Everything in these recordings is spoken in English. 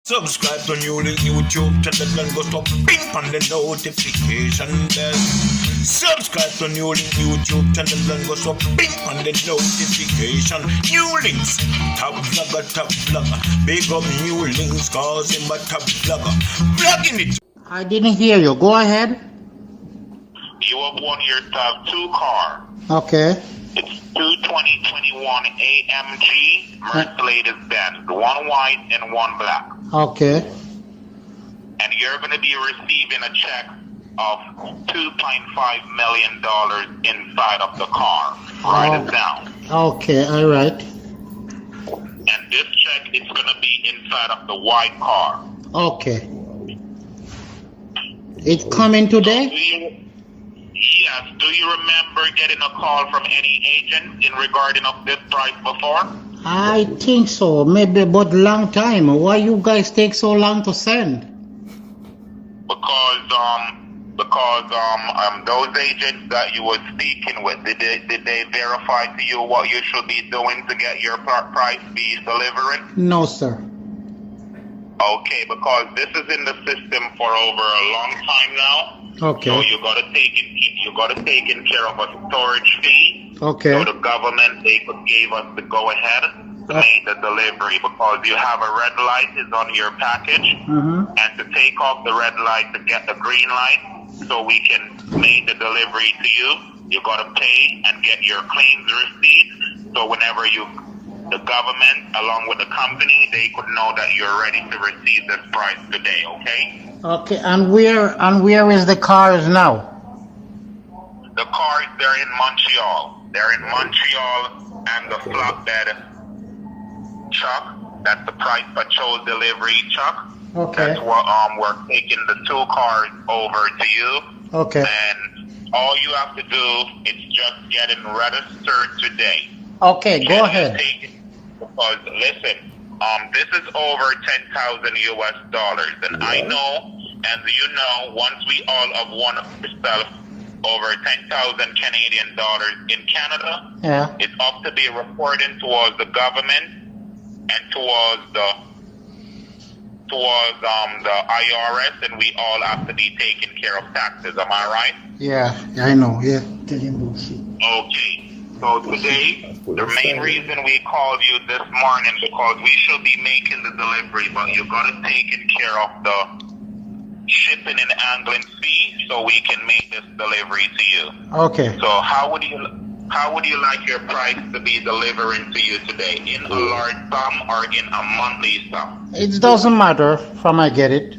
Subscribe to new link YouTube channel and go to ping on the notification bell. Subscribe to new link YouTube channel and go to ping on the notification. New links, top vlogger. Big up new links cause him a top vlogger. Vlogging it. I didn't hear you. Go ahead. You have won your top 2 car. Okay. It's 2021 AMG Mercedes-Benz, one white and one black. Okay. And you're going to be receiving a check of $2.5 million inside of the car. Write it down. Okay, all right. And this check is going to be inside of the white car. Okay. It's coming today? Yes. Do you remember getting a call from any agent in regarding of this price before? I think so. Maybe, but long time. Why you guys take so long to send? Because those agents that you were speaking with, did they verify to you what you should be doing to get your price be delivering? No, sir. Okay, because this is in the system for over a long time now. Okay. So you got to take in care of a storage fee. Okay. So the government, they could give us the go ahead to make the delivery, because you have a red light is on your package, and to take off the red light to get the green light, so we can make the delivery to you, you got to pay and get your claims receipt. So whenever the government along with the company, they could know that you're ready to receive this price today. Okay. Okay, and where is the cars now? The cars, they're in Montreal. They're in Montreal, and the flatbed truck, that's the Price Patrol delivery truck. Okay. That's what we're taking the 2 cars over to you. Okay. And all you have to do is just get it registered today. Okay, go ahead. Because listen, this is over $10,000 US, and I know, and you know, once we all have won ourselves over 10,000 Canadian dollars in Canada, Yeah. it's up to be reporting towards the government and towards the IRS, and we all have to be taking care of taxes. Am I right? Yeah, I know. Yeah. Okay. So today, the main reason we called you this morning, because we should be making the delivery, but you got to take care of the shipping and handling fee so we can make this delivery to you. Okay. So how would you like your price to be delivering to you today? In a large sum or in a monthly sum? It doesn't matter from I get it.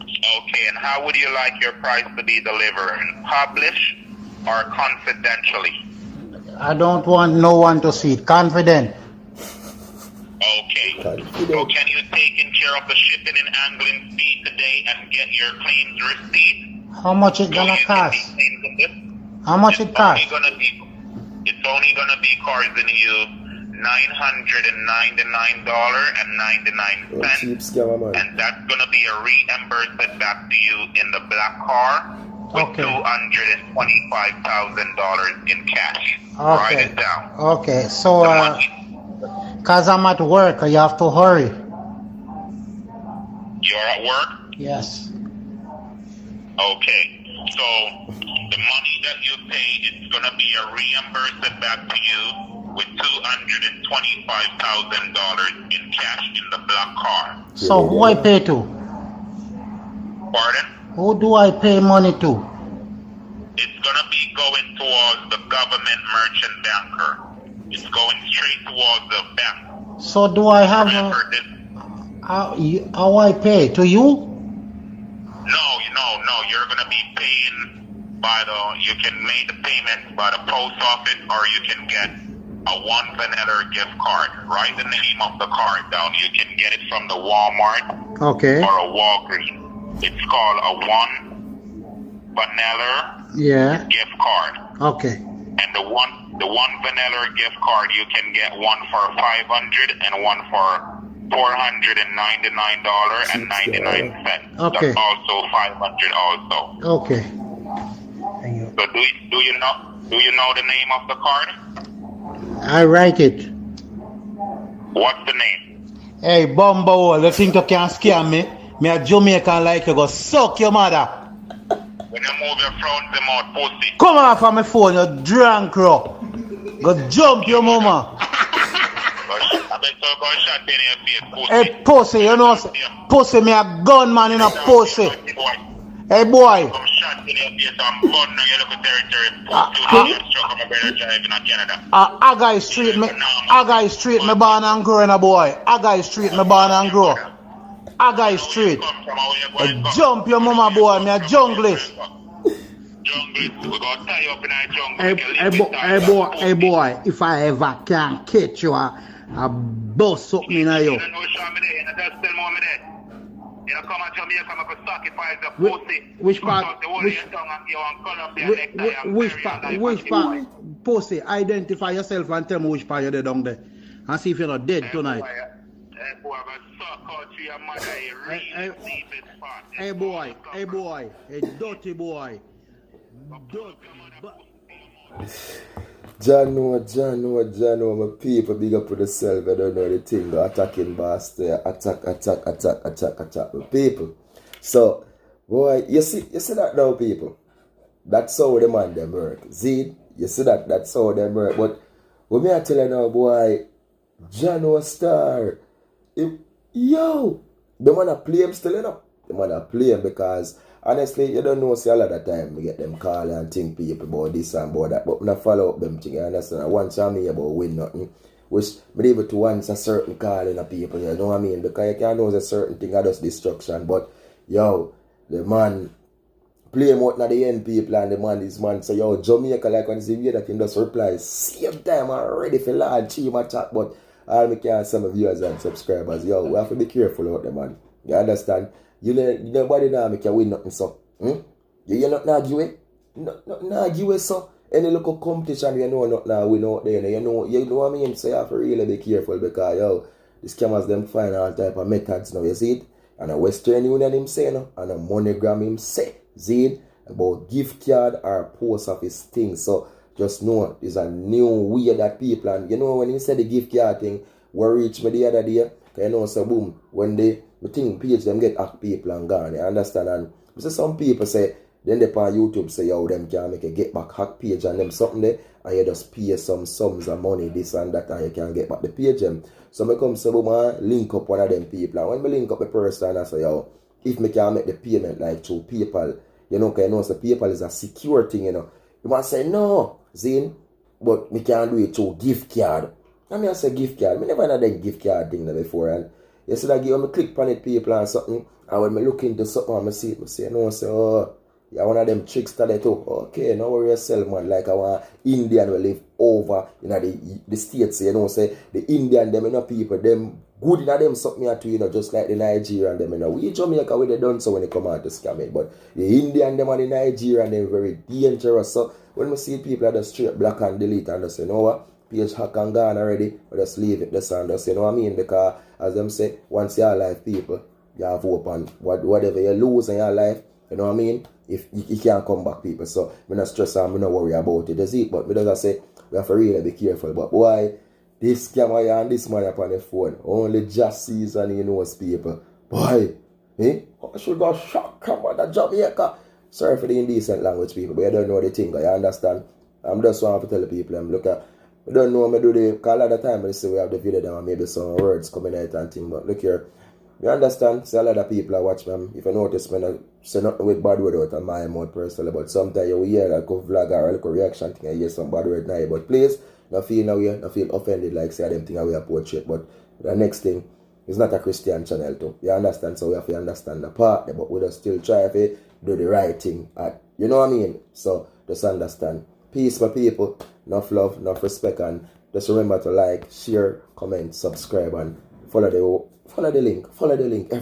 Okay, and how would you like your price to be delivered? Published or confidentially? I don't want no one to see it. Confident. Okay. So can you take care of the shipping and handling fee today and get your claims receipt? How much it gonna cost? How much it cost? It's only gonna be costing you $999.99, and that's gonna be a reimbursement back to you in the black car with $225,000 in cash. Okay. Write it down. Okay, so cause I'm at work, you have to hurry. You're at work? Yes. Okay. So the money that you pay is gonna be a reimbursement back to you with $225,000 in cash in the black car. So who I pay to? Pardon? Who do I pay money to? It's gonna be going towards the government merchant banker. It's going straight towards the bank. So do I have Remember this? how I pay? To you? No. You're gonna be paying you can make the payment by the post office, or you can get a $1 vanilla gift card. Write the name of the card down. You can get it from the Walmart Okay. or a Walgreens. It's called a $1 vanilla gift card. Okay. And the one vanilla gift card, you can get one for $500 and one for $499.99. Okay. That's also $500 also. Okay. So do you know the name of the card? I write it. What's the name? Hey, Bumbo, you think you can scam me? Me a Jamaican like you go suck your mother. When you move your front, them out, pussy. Come off of my phone, you drunk, bro. Go jump your mama. I bet so go shot in your face, pussy. Hey, pussy, you know, pussy, me a gunman in a pussy. Hey, boy. Come shot in your face and bun on your local territory, pussy. You struck my brother driving in Canada. Aga street me born and grow in a boy. Aga street me born and grow. Aga street. Jump your mama boy, me a junglist. Hey boy, if I ever can catch you, I bust something in you. Which part? Pussy, identify yourself and tell me which part you're down there. And see if you're not dead tonight. Hey boy, a dirty boy. John know, my people big up for themselves. I don't know the thing, the attacking boss there. Attack, my people. So, boy, you see that now, people? That's how the man them work. See, you see that's how them work. But when me I tell you now, boy, John star. Yo, the man a play him still, you know. The man a play him because honestly, you don't know, see a lot of time we get them call and think people about this and about that, but when I follow up them thing, you understand? Once I mean about win nothing, which be able to answer certain call in a people, you know what I mean? Because you can't know a certain thing, I just destruction, but yo, the man play him out at the end people and the man is man, so yo, Jamaica like when see that can just reply, same time I'm ready for large team attack, but all me can some viewers and subscribers, yo, we have to be careful out there, man. You understand? You nobody now make you win nothing, so. You're not argue it? Not argue it, so. Any local competition, you know, not now win out there, you know what I mean? So you have to really be careful because, yo, the scammers them find all type of methods now, you see it? And a Western Union him say, no? And a MoneyGram him say, see it? About gift card or post office thing, so just know there's a new way that people, and you know when you said the gift card thing, we reached me the other day, you know, so boom, when they think page them get hack people and gone, you understand? And so some people say, then they on YouTube say, yo, them can make a get back hack page and them something there, and you just pay some sums of money, this and that, and you can get back the page them. So I come say, boom, I link up one of them people, and when I link up a person, I say, yo, if me can make the payment like through PayPal, you know, because you know, so PayPal is a secure thing, you know. You might say, no, Zane, but me can't do it through gift card. And I say gift card. I never had that gift card thing before. And you see that when I click on it, people and something, and when I look into something and I see it, I say, no, I say, oh, yeah, one of them tricks that they too. Okay, now worry yourself, man. Like I want Indian will live over in the states, you know, say the Indian, them, you know, people, them good in them something to, you know, just like the Nigerian, them, you know. We Jamaica, we they done so when they come out to scam it. But the Indian, them, and the Nigerian, them very dangerous. So when we see people that just straight black and delete and just say, you know what, page hack and gone already, we just leave it, just and just, you know what I mean? Because as them say, once you're alive, people, you have hope and whatever you lose in your life, you know what I mean? If you can't come back, people. So we not stress and we not worry about it. That's it. But we just say we have to really be careful. But why this camera and this man upon the phone? Only just season you knows people. Boy, I should go shock camera that Jamaica. Sorry for the indecent language, people, but you don't know the thing. You understand? I'm just want to tell the people. Look at. We don't know me do the call at the time. We say we have the video down and maybe some words coming out and thing. But look here. You understand? See a lot of people are watch me. If you notice, me not say nothing with bad word out of my mouth personally, but sometimes you will hear like a vlog or like a reaction thing and hear some bad word now. But please, don't feel now you don't feel offended like say them thing we are portrait. But the next thing is not a Christian channel too. You understand? So we have to understand the part, but we just still try to do the right thing. You know what I mean? So just understand. Peace, my people. Enough love, enough respect, and just remember to like, share, comment, subscribe, and follow the link. Follow the link.